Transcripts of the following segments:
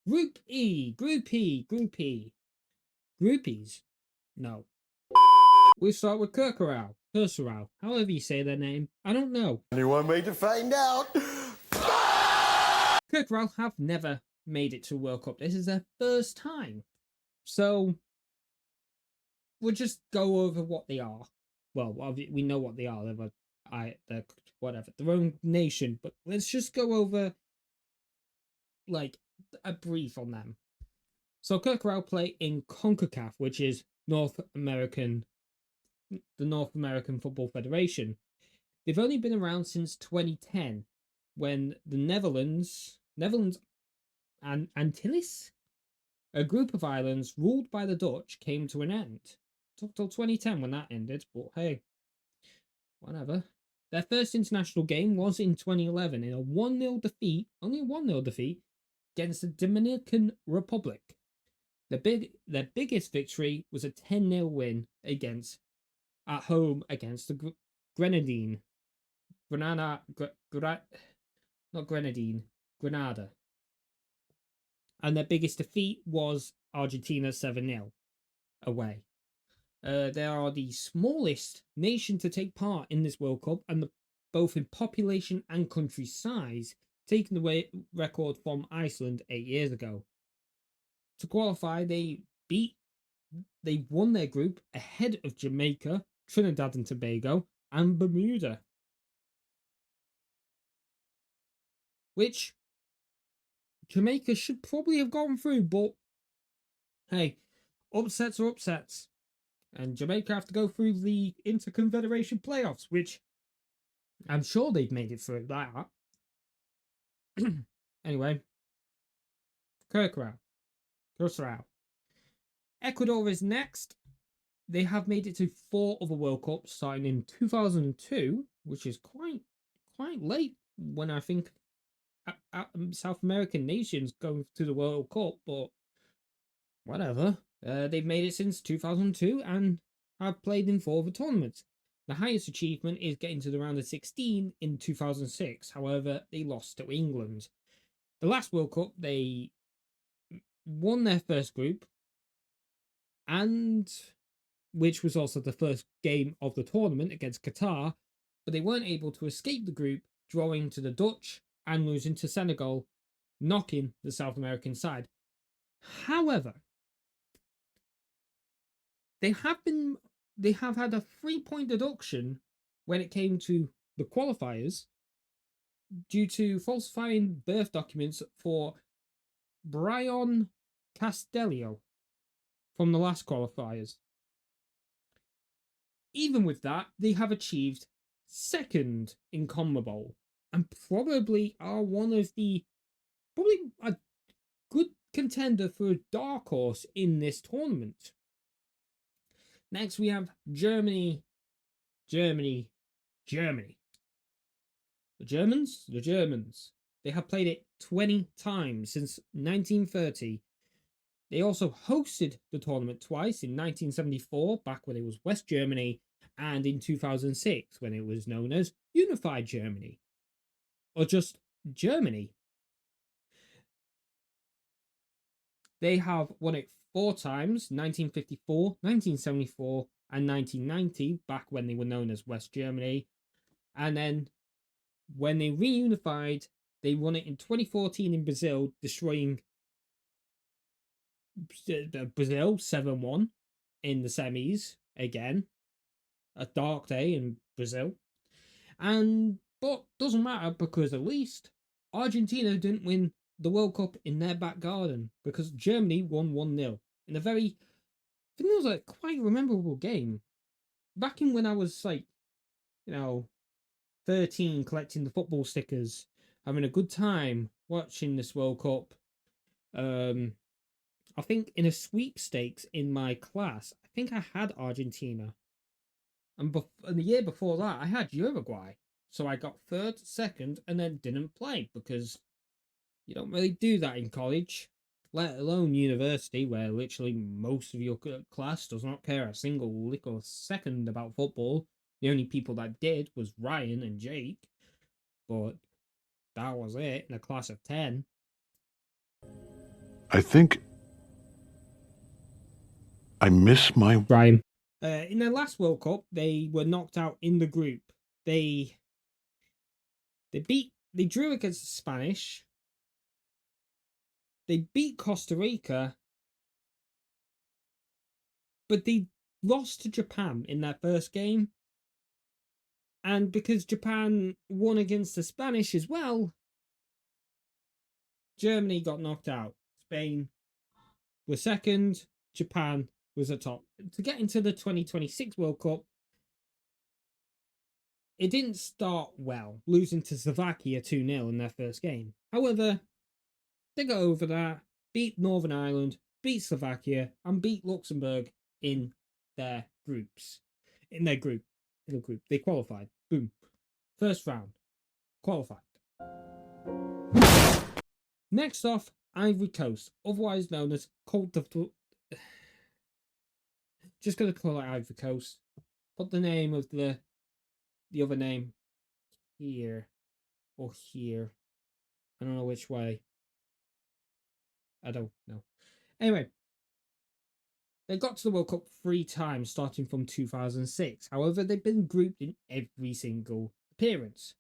Group E, Group E, Group E. Groupies? No. We start with Curacao, however you say their name. I don't know. Anyone made to find out? Curacao have never made it to World Cup. This is their first time. So we'll just go over what they are. Well, we know what they are. They're whatever, their own nation. But let's just go over like a brief on them. So Curacao play in CONCACAF, which is the North American Football Federation. They've only been around since 2010, when the Netherlands and Antilles, a group of islands ruled by the Dutch, came to an end. It took till 2010 when that ended, but hey, whatever. Their first international game was in 2011 in a 1-0 defeat, only a 1-0 defeat, against the Dominican Republic. Their biggest victory was a 10-0 win at home against the Grenada. And their biggest defeat was Argentina 7-0 away. They are the smallest nation to take part in this World Cup, and both in population and country size, taking the record from Iceland 8 years ago. To qualify, they won their group ahead of Jamaica, Trinidad and Tobago, and Bermuda. Which Jamaica should probably have gone through, but hey, upsets are upsets. And Jamaica have to go through the Interconfederation playoffs, which I'm sure they've made it through that. Anyway, Curacao. Ecuador is next. They have made it to 4 other World Cups, starting in 2002, which is quite late when I think South American nations going to the World Cup, but whatever. They've made it since 2002 and have played in 4 other tournaments. The highest achievement is getting to the round of 16 in 2006. However, they lost to England. The last World Cup, they won their first group, and which was also the first game of the tournament against Qatar, but they weren't able to escape the group, drawing to the Dutch and losing to Senegal, knocking the South American side. However, they have had a 3-point deduction when it came to the qualifiers due to falsifying birth documents for Brian Castellio from the last qualifiers. Even with that, they have achieved second in CONMEBOL and probably are probably a good contender for a dark horse in this tournament. Next, we have Germany. The Germans. They have played it 20 times since 1930. They also hosted the tournament twice, in 1974, back when it was West Germany, and in 2006, when it was known as Unified Germany, or just Germany. They have won it 4 times, 1954, 1974, and 1990, back when they were known as West Germany. And then when they reunified, they won it in 2014 in Brazil, destroying Brazil 7-1 in the semis. Again, a dark day in Brazil. But doesn't matter, because at least Argentina didn't win the World Cup in their back garden, because Germany won 1-0 in a very, I think it was a quite memorable game. Back in when I was 13, collecting the football stickers, having a good time watching this World Cup. I think in a sweepstakes in my class, I think I had Argentina. And the year before that, I had Uruguay. So I got 3rd, 2nd, and then didn't play, because you don't really do that in college, let alone university, where literally most of your class does not care a single lick or second about football. The only people that did was Ryan and Jake, but that was it in a class of 10. I think I miss my... Brian. In their last World Cup, they were knocked out in the group. They drew against the Spanish. They beat Costa Rica, but they lost to Japan in their first game. And because Japan won against the Spanish as well, Germany got knocked out. Spain was second. Japan was at top. To get into the 2026 World Cup, it didn't start well, losing to Slovakia 2-0 in their first game. However, they got over that, beat Northern Ireland, beat Slovakia, and beat Luxembourg in their groups. In their group. They qualified. Boom. First round. Qualified. Next off, Ivory Coast, otherwise known as Cote d'Ivoire. Just going to call it Ivory Coast. Put the name of the other name here or here. I don't know which way. I don't know. Anyway, they got to the World Cup 3 times starting from 2006. However, they've been grouped in every single appearance.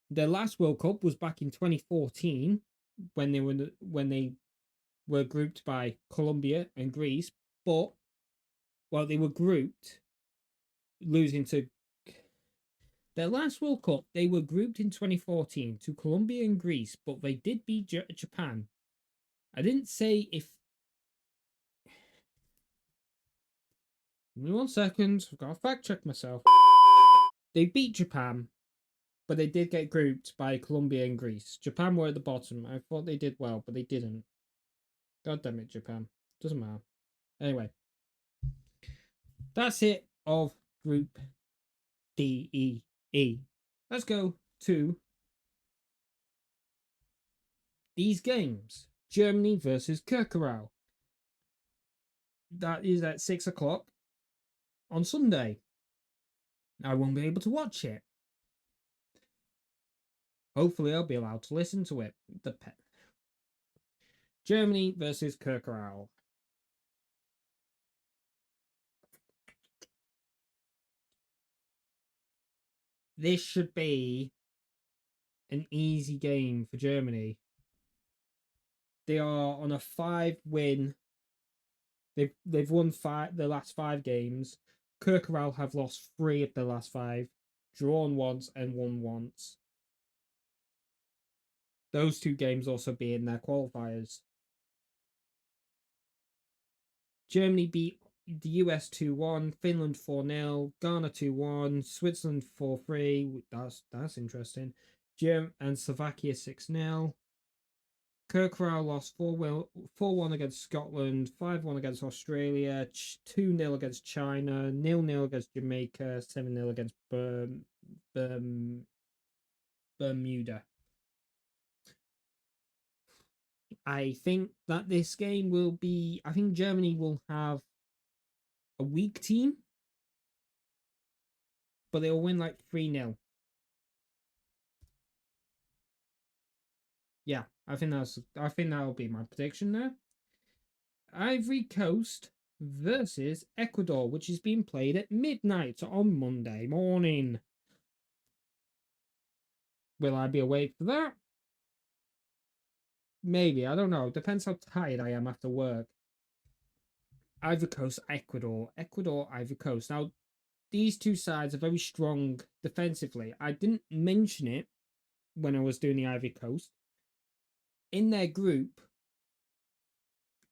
Their last World Cup was back in 2014 when they were grouped by Colombia and Greece, but they were grouped, losing to their last World Cup. They were grouped in 2014 to Colombia and Greece, but they did beat Japan. I didn't say if. Give me 1 second. I've got to fact check myself. They beat Japan, but they did get grouped by Colombia and Greece. Japan were at the bottom. I thought they did well, but they didn't. God damn it, Japan. Doesn't matter. Anyway, that's it of Group D-E-E. Let's go to these games. Germany versus Curacao. That is at 6 o'clock on Sunday. I won't be able to watch it. Hopefully, I'll be allowed to listen to it. Germany versus Curacao. This should be an easy game for Germany. They are on a 5-win. They've won the last 5 games. Curacao have lost 3 of the last 5, drawn once and won once. Those 2 games also being their qualifiers. Germany beat the US 2-1, Finland 4-0, Ghana 2-1, Switzerland 4-3. That's interesting. And Slovakia 6-0. Curacao lost 4-1 against Scotland, 5-1 against Australia, 2-0 against China, 0-0 against Jamaica, 7-0 against Bermuda. I think that this game will be... I think Germany will have a weak team, but they'll win like 3-0. Yeah, I think that'll be my prediction there. Ivory Coast versus Ecuador, which is being played at midnight on Monday morning. Will I be awake for that? Maybe, I don't know. Depends how tired I am after work. Ivory Coast, Ecuador. Ecuador, Ivory Coast. Now, these 2 sides are very strong defensively. I didn't mention it when I was doing the Ivory Coast. In their group,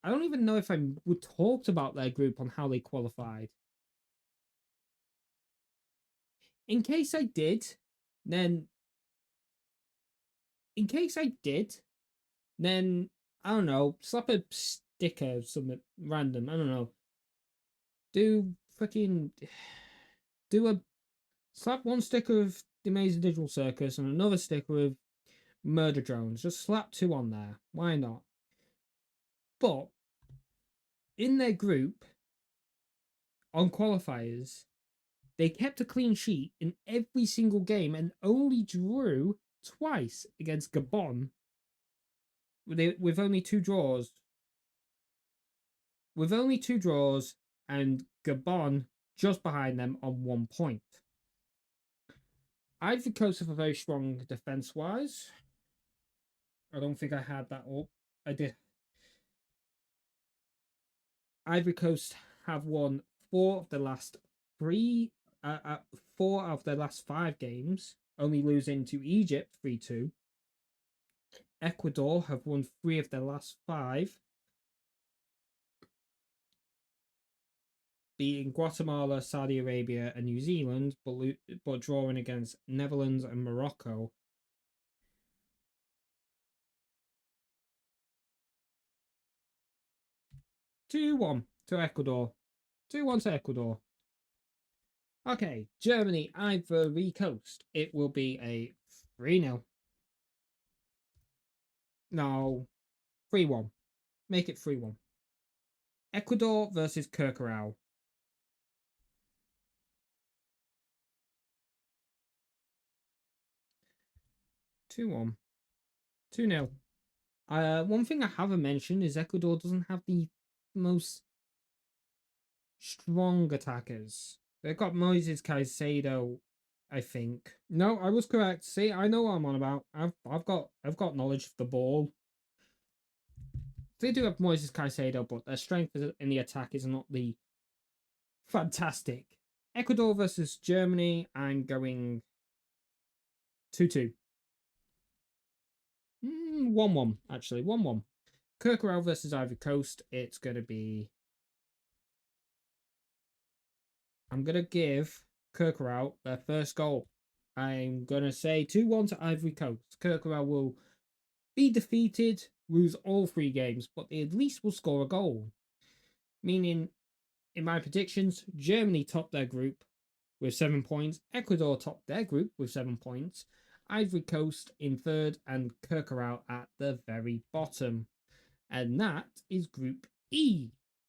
I don't even know if I would talked about their group on how they qualified. In case I did, then I don't know, slap a sticker or something random. I don't know. Slap 1 sticker of the Amazing Digital Circus and another sticker of Murder Drones. Just slap 2 on there. Why not? But in their group, on qualifiers, they kept a clean sheet in every single game and only drew twice against Gabon with only two draws. With only two draws and Gabon just behind them on 1 point. Ivory Coast have a very strong defense wise. I don't think I had that up. I did. Ivory Coast have won four of the last three, 5 games, only losing to Egypt 3-2. Ecuador have won 3 of their last 5, beating Guatemala, Saudi Arabia, and New Zealand, but drawing against Netherlands and Morocco. Two-one to Ecuador. 2-1 to Ecuador. Okay, Germany, Ivory Coast. It will be a 3-0. No, 3-1. Make it 3-1. Ecuador versus Curacao. 2-1. 2-0. One thing I haven't mentioned is Ecuador doesn't have the most strong attackers. They've got Moises Caicedo, I think. No, I was correct. See, I know what I'm on about. I've got knowledge of the ball. They do have Moises Caicedo, but their strength in the attack is not the fantastic. Ecuador versus Germany. I'm going 2-2. 1-1, actually. 1-1. Curacao versus Ivory Coast. It's going to be... I'm going to give Curacao their first goal. I'm going to say 2-1 to Ivory Coast. Curacao will be defeated, lose all 3 games, but they at least will score a goal. Meaning, in my predictions, Germany top their group with 7 points. Ecuador top their group with 7 points. Ivory Coast in third and Curacao at the very bottom. And that is Group E.